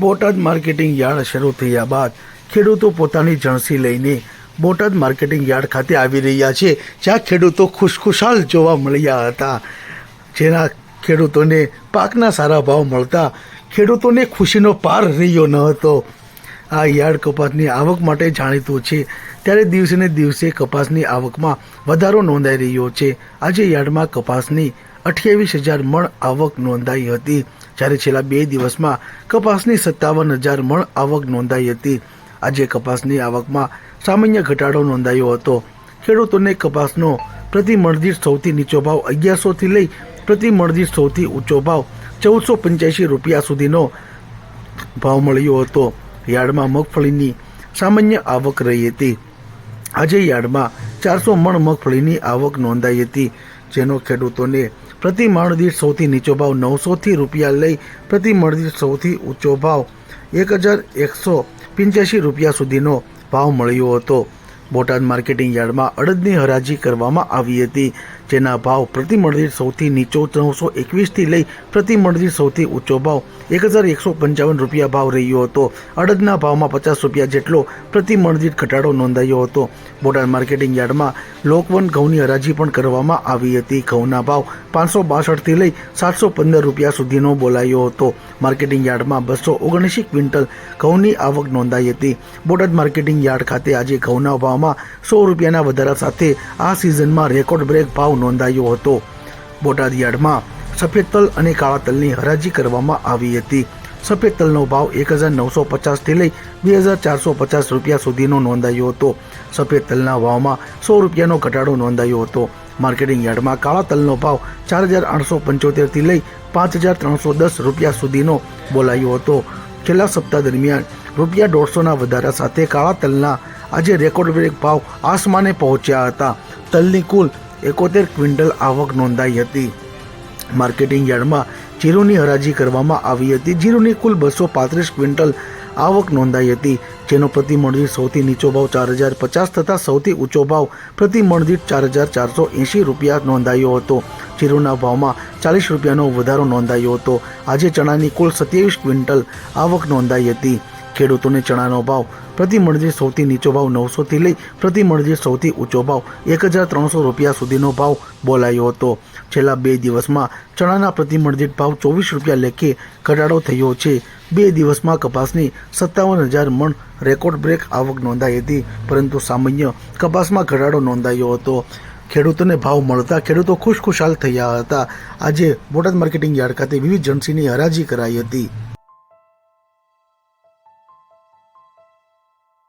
Botad marketing yard શરૂ થયા બાદ ખેડૂતો પોતાની જણસી લઈને બોટાદ માર્કેટિંગ યાર્ડ ખાતે આવી રહ્યા છે, જ્યાં ખેડૂતો ખુશખુશાલ જોવા મળ્યા હતા. જેના ખેડૂતોને પાકના સારા ભાવ મળતા ખેડૂતોને ખુશીનો પાર રહ્યો ન હતો. આ યાર્ડ કપાસની આવક માટે જાણીતું છે, ત્યારે દિવસે ને દિવસે કપાસની આવકમાં વધારો નોંધાઈ રહ્યો છે. આજે યાર્ડમાં કપાસની 28,000 મણ આવક નોંધાઈ હતી, જ્યારે છેલ્લા 2 દિવસમાં કપાસની 57,000 મણ આવક નોંધાઈ હતી. આજે કપાસની આવકમાં સામાન્ય ઘટાડો નોંધાયો હતો. ખેડૂતોને કપાસનો પ્રતિ મણ દીઠ સૌથી નીચો ભાવ 1100થી લઈ પ્રતિ મણ દીઠ સૌથી ઊંચો ભાવ 1485 રૂપિયા સુધીનો ભાવ મળ્યો હતો. યાર્ડમાં મગફળીની સામાન્ય આવક રહી હતી. આજે યાર્ડમાં 400 મણ મગફળીની આવક નોંધાઈ હતી, જેનો ખેડૂતોને પ્રતિ મણ દીઠ સૌથી નીચો ભાવ 900 રૂપિયા લઈ પ્રતિ મણ દીઠ સૌથી ઊંચો ભાવ 1,185 રૂપિયા સુધીનો ભાવ મળ્યો હતો. બોટાદ માર્કેટિંગ યાર્ડમાં અડદની હરાજી કરવામાં આવી હતી, જેના ભાવ પ્રતિ મણ દીઠ સૌથી નીચો 921થી લઈ પ્રતિ મણ દીઠ સૌથી ઊંચો ભાવ 1,155 રૂપિયા ભાવ રહ્યો હતો. અડદના ભાવમાં 50 રૂપિયા જેટલો પ્રતિ મણ દીઠ ઘટાડો નોંધાયો હતો. બોટાદ માર્કેટિંગ યાર્ડમાં લોકવન ઘઉંની હરાજી પણ કરવામાં આવી હતી. ઘઉંના ભાવ 562થી લઈ 715 રૂપિયા સુધીનો બોલાયો હતો. માર્કેટિંગ યાર્ડમાં 279 ક્વિન્ટલ ઘઉંની આવક નોંધાઈ હતી. બોટાદ માર્કેટિંગ યાર્ડ ખાતે આજે ઘઉંના ભાવમાં 100 રૂપિયાના વધારા સાથે આ સિઝનમાં રેકોર્ડ બ્રેક ભાવ નોંધાયો હતો. બોટાદ યાર્ડમાં સફેદ તલ અને કાળા તલની હરાજી કરવામાં આવી હતી. સફેદ તલનો ભાવ 1,950થી લઈ 2,450 રૂપિયા સુધીનો નોંધાયો હતો. સફેદ તલના ભાવમાં 100 રૂપિયાનો ઘટાડો નોંધાયો હતો. માર્કેટિંગ યાર્ડમાં કાળા તલનો ભાવ 4,875થી લઈ 5,310 રૂપિયા સુધીનો બોલાયો હતો. છેલ્લા સપ્તાહ દરમિયાન ₹150ના વધારા સાથે કાળા તલના આજે રેકોર્ડ બ્રેક ભાવ આસમાને પહોંચ્યા હતા. તલની કુલ 71 ક્વિન્ટલ આવક નોંધાઈ હતી. માર્કેટિંગ યાર્ડમાં જીરુની હરાજી કરવામાં આવી હતી. જીરુની કુલ 235 ક્વિન્ટલ આવક નોંધાઈ હતી, જેનો પ્રતિ મણ દીઠ સૌથી નીચો ભાવ 4,050 તથા સૌથી ઊંચો ભાવ પ્રતિ મણ દીઠ 4,480 રૂપિયા નોંધાયો હતો. જીરુના ભાવમાં 40 રૂપિયાનો વધારો નોંધાયો હતો. આજે ચણાની કુલ 27 ક્વિન્ટલ આવક નોંધાઈ હતી. ખેડૂતોને ચણાનો ભાવ પ્રતિ મણ દીઠ સૌથી નીચો ભાવ 900થી લઈ પ્રતિ મણ દીઠ સૌથી ઊંચો ભાવ 1,300 રૂપિયા સુધીનો ભાવ બોલાયો હતો. છેલ્લા 2 દિવસમાં ચણાના પ્રતિ મણ દીઠ ભાવ 24 રૂપિયા લેખે ઘટાડો થયો છે. 2 દિવસમાં કપાસની 57,000 મણ રેકોર્ડ બ્રેક આવક નોંધાઈ હતી, પરંતુ સામાન્ય કપાસમાં ઘટાડો નોંધાયો હતો. ખેડૂતોને ભાવ મળતા ખેડૂતો ખુશખુશાલ થયા હતા. આજે બોટાદ માર્કેટિંગ યાર્ડ ખાતે વિવિધ જણસીની હરાજી કરાઈ હતી.